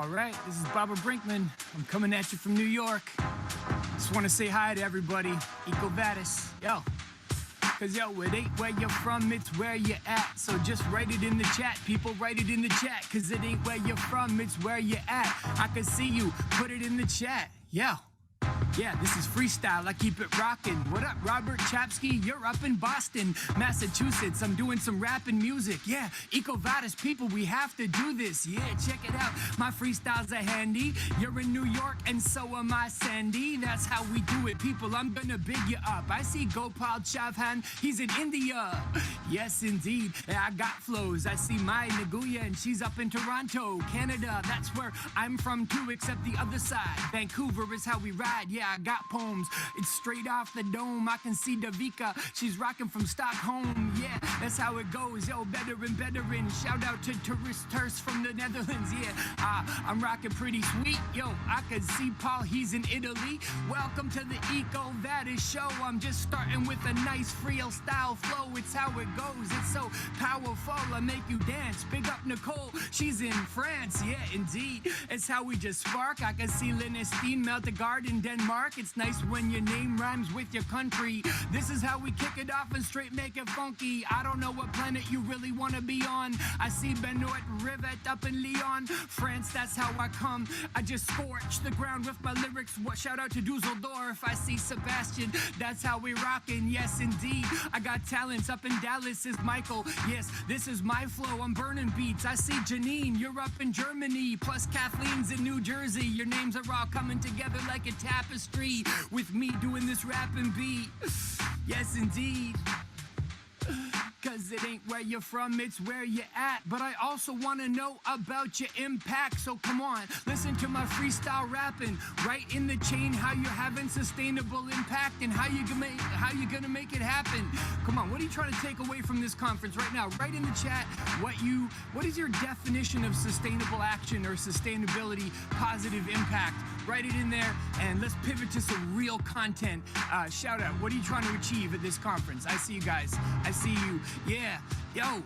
All right, this is Baba Brinkman. I'm coming at you from New York. Just want to say hi to everybody. EcoVadis. Yo. Cause yo, it ain't where you're from, it's where you're at. So just write it in the chat, people, write it in the chat. Cause it ain't where you're from, it's where you're at. I can see you, put it in the chat. Yo. Yeah, this is freestyle, I keep it rockin'. What up, Robert Chapsky? You're up in Boston, Massachusetts. I'm doing some rapping music. Yeah, EcoVadis people, we have to do this. Yeah, check it out. My freestyles are handy. You're in New York and so am I, Sandy. That's how we do it, people. I'm gonna big you up. I see Gopal Chavhan, he's in India. Yes, indeed. Yeah, I got flows. I see Mai Naguya and she's up in Toronto, Canada. That's where I'm from too, except the other side. Vancouver is how we ride. Yeah, I got poems. It's straight off the dome. I can see Davika. She's rocking from Stockholm. Yeah, that's how it goes. Yo, better and better. And shout out to tourists from the Netherlands. Yeah, I'm rocking pretty sweet. Yo, I can see Paul. He's in Italy. Welcome to the EcoVadis show. I'm just starting with a nice freestyle flow. It's how it goes. It's so powerful. I make you dance. Big up Nicole. She's in France. Yeah, indeed. It's how we just spark. I can see Linestine melt the garden. Denmark. It's nice when your name rhymes with your country. This is how we kick it off and straight make it funky. I don't know what planet you really want to be on. I see Benoit Rivet up in Lyon, France. That's how I come. I just scorch the ground with my lyrics. Shout out to Dusseldorf. I see Sebastian. That's how we rockin'. Yes, indeed. I got talents up in Dallas. Is Michael. Yes, this is my flow. I'm burning beats. I see Janine. You're up in Germany. Plus Kathleen's in New Jersey. Your names are all coming together like a tapestry with me doing this rapping beat. Yes, indeed. Cause it ain't where you're from, it's where you're at. But I also wanna know about your impact. So come on, listen to my freestyle rapping. Right in the chain, how you're having sustainable impact and how you gonna make it happen. Come on, what are you trying to take away from this conference right now? Write in the chat what is your definition of sustainable action or sustainability, positive impact? Write it in there and let's pivot to some real content. Shout out, what are you trying to achieve at this conference? I see you guys, I see you. Yeah, yo,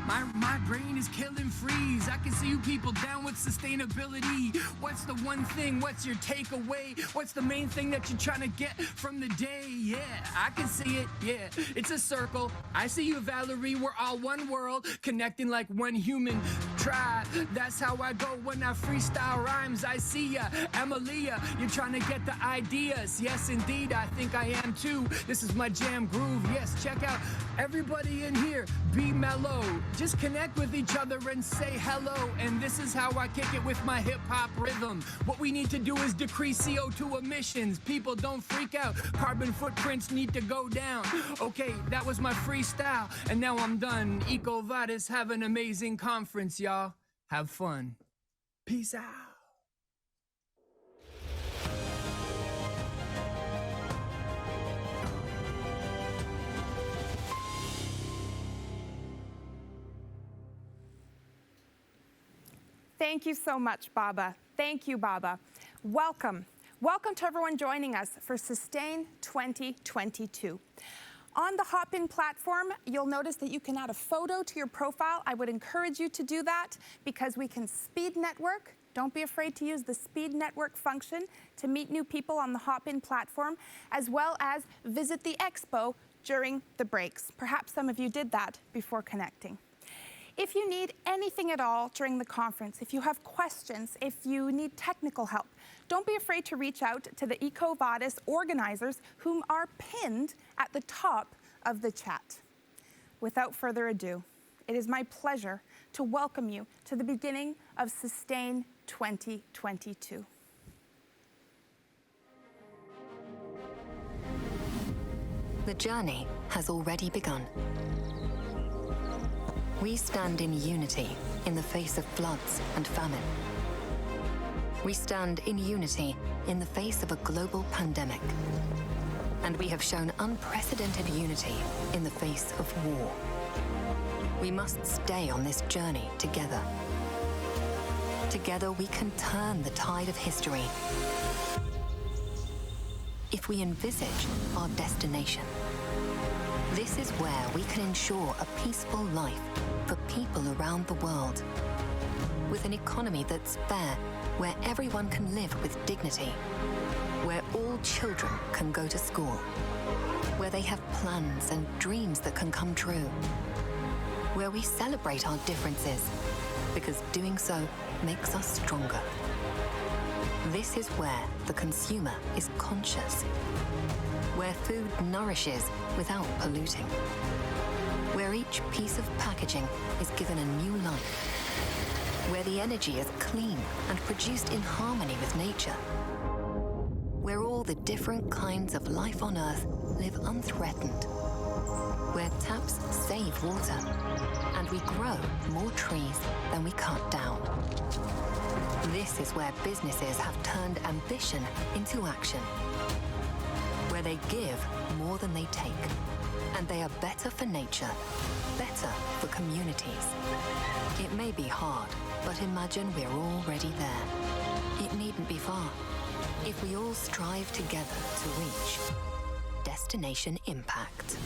my brain is killing freeze. I can see you people down with sustainability. What's the one thing? What's your takeaway? What's the main thing that you're trying to get from the day? Yeah, I can see it. Yeah, it's a circle. I see you, Valerie. We're all one world, connecting like one human tribe. That's how I go when I freestyle rhymes. I see ya, Emilia. You're trying to get the ideas. Yes, indeed, I think I am too. This is my jam groove. Yes, check out everybody in here. Be mellow. Just connect with each other and say hello. And this is how I kick it with my hip-hop rhythm. What we need to do is decrease CO2 emissions. People, don't freak out. Carbon footprints need to go down. Okay, that was my freestyle. And now I'm done. EcoVadis, have an amazing conference, y'all. Have fun. Peace out. Thank you so much, Baba. Thank you, Baba. Welcome. Welcome to everyone joining us for Sustain 2022. On the Hopin platform, you'll notice that you can add a photo to your profile. I would encourage you to do that because we can speed network. Don't be afraid to use the speed network function to meet new people on the Hopin platform, as well as visit the expo during the breaks. Perhaps some of you did that before connecting. If you need anything at all during the conference, if you have questions, if you need technical help, don't be afraid to reach out to the EcoVadis organizers, whom are pinned at the top of the chat. Without further ado, it is my pleasure to welcome you to the beginning of Sustain 2022. The journey has already begun. We stand in unity in the face of floods and famine. We stand in unity in the face of a global pandemic. And we have shown unprecedented unity in the face of war. We must stay on this journey together. Together we can turn the tide of history. If we envisage our destination, this is where we can ensure a peaceful life for people around the world. with an economy that's fair, where everyone can live with dignity, where all children can go to school, where they have plans and dreams that can come true, where we celebrate our differences, because doing so makes us stronger. This is where the consumer is conscious, where food nourishes without polluting, where each piece of packaging is given a new life, where the energy is clean and produced in harmony with nature, where all the different kinds of life on Earth live unthreatened, where taps save water, and we grow more trees than we cut down. This is where businesses have turned ambition into action, where they give more than they take, and they are better for nature, better for communities. It may be hard, but imagine we're already there. It needn't be far, if we all strive together to reach Destination Impact.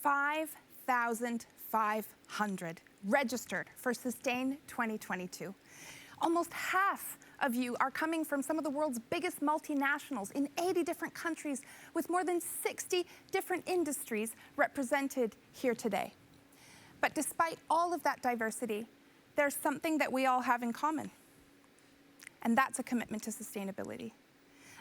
$5,500 registered for Sustain 2022. Almost half of you are coming from some of the world's biggest multinationals in 80 different countries with more than 60 different industries represented here today. But despite all of that diversity, there's something that we all have in common, and that's a commitment to sustainability.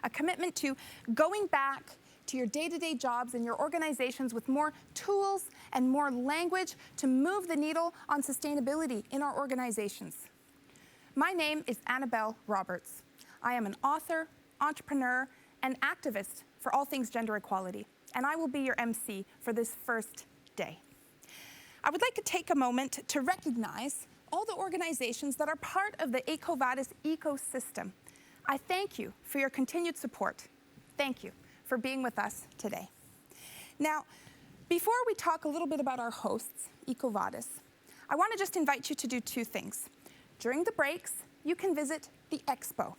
A commitment to going back to your day-to-day jobs and your organizations with more tools and more language to move the needle on sustainability in our organizations. My name is Annabelle Roberts. I am an author, entrepreneur, and activist for all things gender equality, and I will be your MC for this first day. I would like to take a moment to recognize all the organizations that are part of the EcoVadis ecosystem. I thank you for your continued support. Thank you for being with us today. Now, before we talk a little bit about our hosts, EcoVadis, I want to just invite you to do two things. During the breaks, you can visit the expo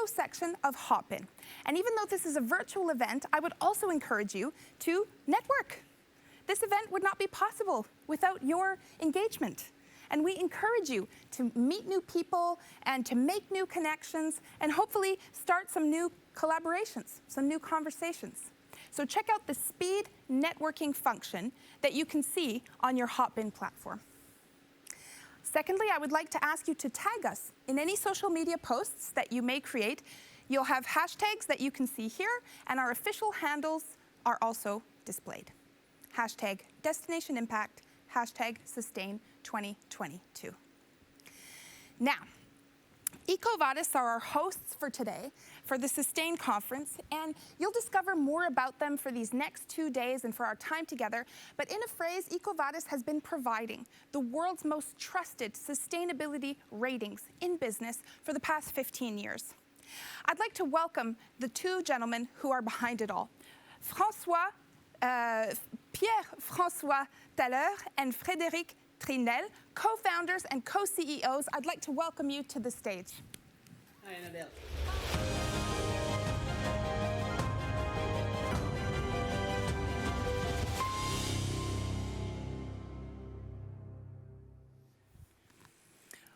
section of Hopin. And even though this is a virtual event, I would also encourage you to network. This event would not be possible without your engagement. And we encourage you to meet new people and to make new connections and hopefully start some new collaborations, some new conversations. So check out the speed networking function that you can see on your Hopin platform. Secondly, I would like to ask you to tag us in any social media posts that you may create. You'll have hashtags that you can see here, and our official handles are also displayed. Hashtag Destination Impact, hashtag Sustain 2022. Now, EcoVadis are our hosts for today for the Sustain Conference, and you'll discover more about them for these next 2 days and for our time together. But in a phrase, EcoVadis has been providing the world's most trusted sustainability ratings in business for the past 15 years. I'd like to welcome the two gentlemen who are behind it all. Pierre-François Thaler and Frédéric Trinel, co-founders and co-CEOs. I'd like to welcome you to the stage. Hi, Annabelle.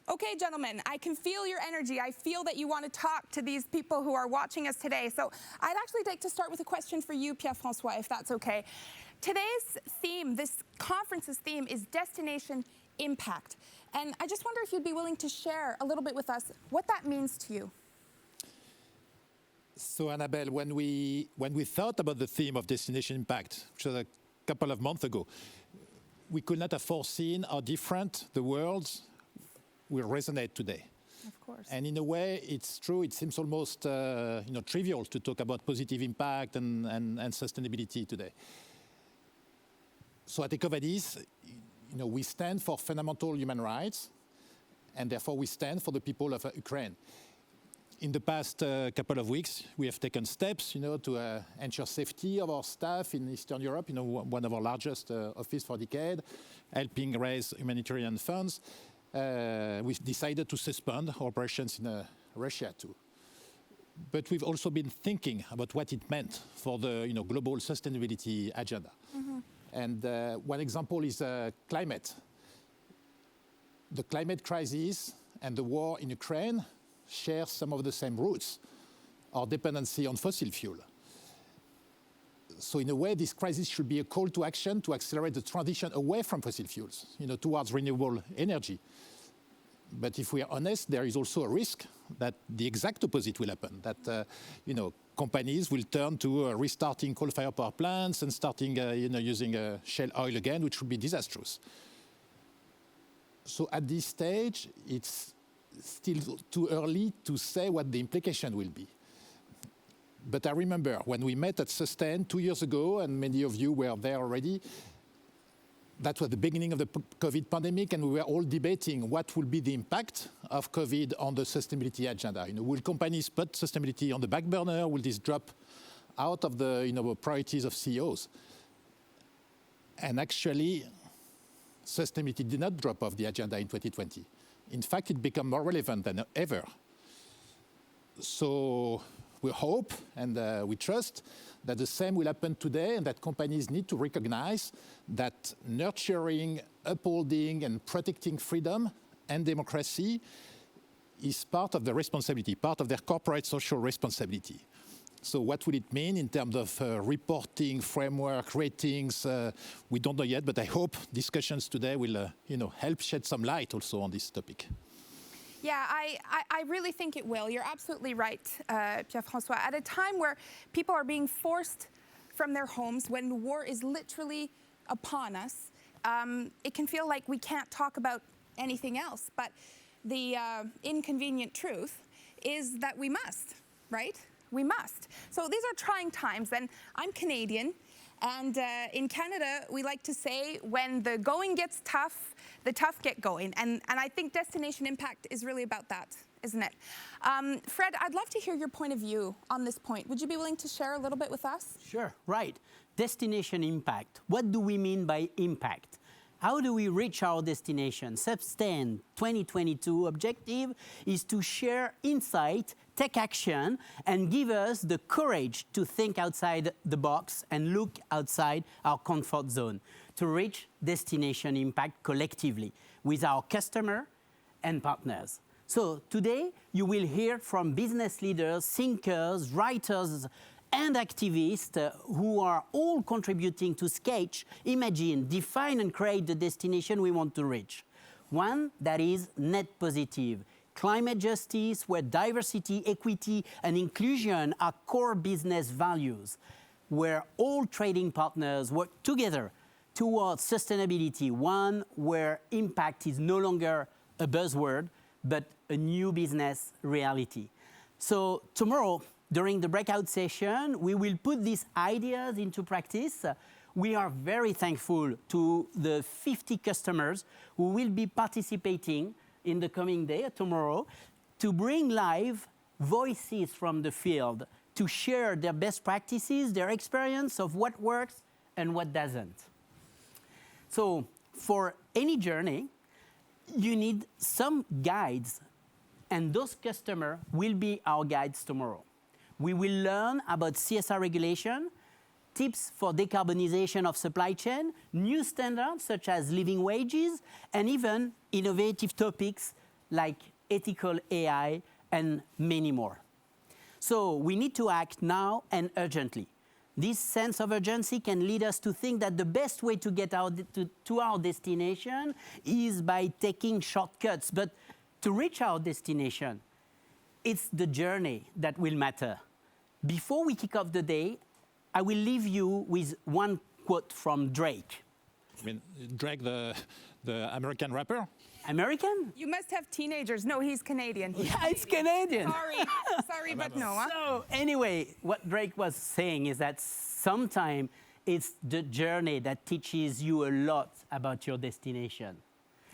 Okay, gentlemen, I can feel your energy. I feel that you want to talk to these people who are watching us today. So I'd actually like to start with a question for you, Pierre-François, if that's okay. Today's theme, this conference's theme, is Destination Impact. And I just wonder if you'd be willing to share a little bit with us what that means to you. So, Annabelle, when we thought about the theme of Destination Impact, which was a couple of months ago, we could not have foreseen how different the world will resonate today. Of course. And in a way, it's true. It seems almost trivial to talk about positive impact and sustainability today. So at EcoVadis, we stand for fundamental human rights, and therefore we stand for the people of Ukraine. In the past couple of weeks, we have taken steps, to ensure safety of our staff in Eastern Europe, one of our largest offices for a decade, helping raise humanitarian funds. We decided to suspend our operations in Russia too. but we've also been thinking about what it meant for the global sustainability agenda. And one example is climate. The climate crisis and the war in Ukraine share some of the same roots, our dependency on fossil fuel. So in a way, this crisis should be a call to action to accelerate the transition away from fossil fuels, towards renewable energy. But if we are honest, there is also a risk that the exact opposite will happen, that companies will turn to restarting coal-fired power plants and starting using shale oil again, which would be disastrous. So at this stage, it's still too early to say what the implication will be. But I remember when we met at Sustain 2 years ago, and many of you were there already, that was the beginning of the COVID pandemic, and we were all debating what will be the impact of COVID on the sustainability agenda. Will companies put sustainability on the back burner? Will this drop out of the priorities of CEOs? And actually, sustainability did not drop off the agenda in 2020. In fact, it became more relevant than ever. So we hope and we trust that the same will happen today, and that companies need to recognize that nurturing, upholding, and protecting freedom and democracy is part of their responsibility, part of their corporate social responsibility. So what will it mean in terms of reporting, framework, ratings? We don't know yet, but I hope discussions today will help shed some light also on this topic. Yeah, I really think it will. You're absolutely right, Pierre-François. At a time where people are being forced from their homes, when war is literally upon us, it can feel like we can't talk about anything else. But the inconvenient truth is that we must, right? We must. So these are trying times, and I'm Canadian. And in Canada, we like to say, when the going gets tough, the tough get going. And I think Destination Impact is really about that, isn't it? Fred, I'd love to hear your point of view on this point. Would you be willing to share a little bit with us? Sure, right. Destination Impact. What do we mean by impact? How do we reach our destination? Sustain 2022 objective is to share insight, take action, and give us the courage to think outside the box and look outside our comfort zone to reach destination impact collectively with our customer and partners. So today you will hear from business leaders, thinkers, writers, and activists who are all contributing to sketch, imagine, define, and create the destination we want to reach. One that is net positive. Climate justice, where diversity, equity, and inclusion are core business values, where all trading partners work together towards sustainability. One where impact is no longer a buzzword, but a new business reality. So tomorrow, during the breakout session, we will put these ideas into practice. We are very thankful to the 50 customers who will be participating in the coming day, tomorrow, to bring live voices from the field, to share their best practices, their experience of what works and what doesn't. So for any journey, you need some guides, and those customers will be our guides tomorrow. We will learn about CSR regulation, tips for decarbonization of supply chain, new standards such as living wages, and even innovative topics like ethical AI and many more. So we need to act now and urgently. This sense of urgency can lead us to think that the best way to get to our destination is by taking shortcuts. But to reach our destination, it's the journey that will matter. Before we kick off the day, I will leave you with one quote from Drake. I mean, Drake, the American rapper? American? You must have teenagers. No, he's Canadian. Yeah, it's Canadian. Sorry, but no. Huh? So anyway, what Drake was saying is that sometimes it's the journey that teaches you a lot about your destination.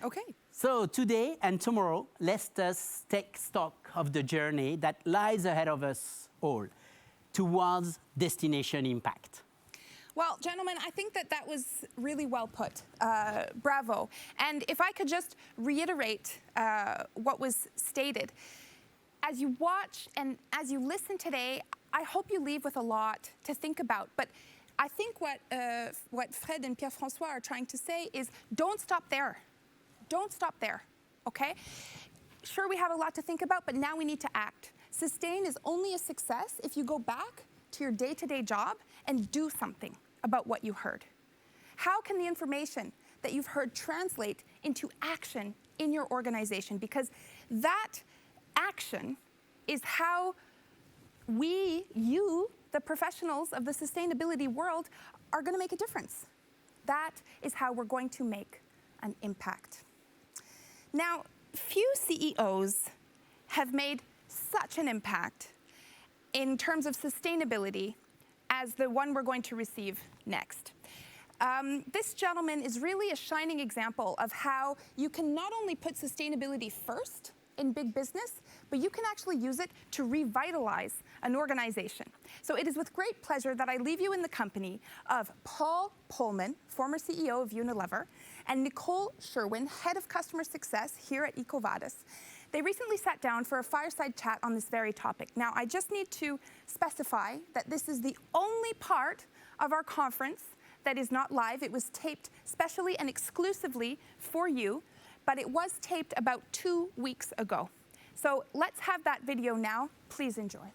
Okay. So today and tomorrow, let us take stock of the journey that lies ahead of us all towards destination impact. Well, gentlemen, I think that was really well put. Bravo. And if I could just reiterate what was stated, as you watch and as you listen today, I hope you leave with a lot to think about. But I think what Fred and Pierre-François are trying to say is don't stop there. Don't stop there, okay? Sure, we have a lot to think about, but now we need to act. Sustain is only a success if you go back to your day-to-day job and do something about what you heard. How can the information that you've heard translate into action in your organization? Because that action is how you, the professionals of the sustainability world, are going to make a difference. That is how we're going to make an impact. Now, few CEOs have made such an impact in terms of sustainability as the one we're going to receive next. This gentleman is really a shining example of how you can not only put sustainability first in big business, but you can actually use it to revitalize an organization. So it is with great pleasure that I leave you in the company of Paul Pullman, former CEO of Unilever, and Nicole Sherwin, head of customer success here at EcoVadis. They recently sat down for a fireside chat on this very topic. Now, I just need to specify that this is the only part of our conference that is not live. It was taped specially and exclusively for you, but it was taped about 2 weeks ago. So let's have that video now. Please enjoy.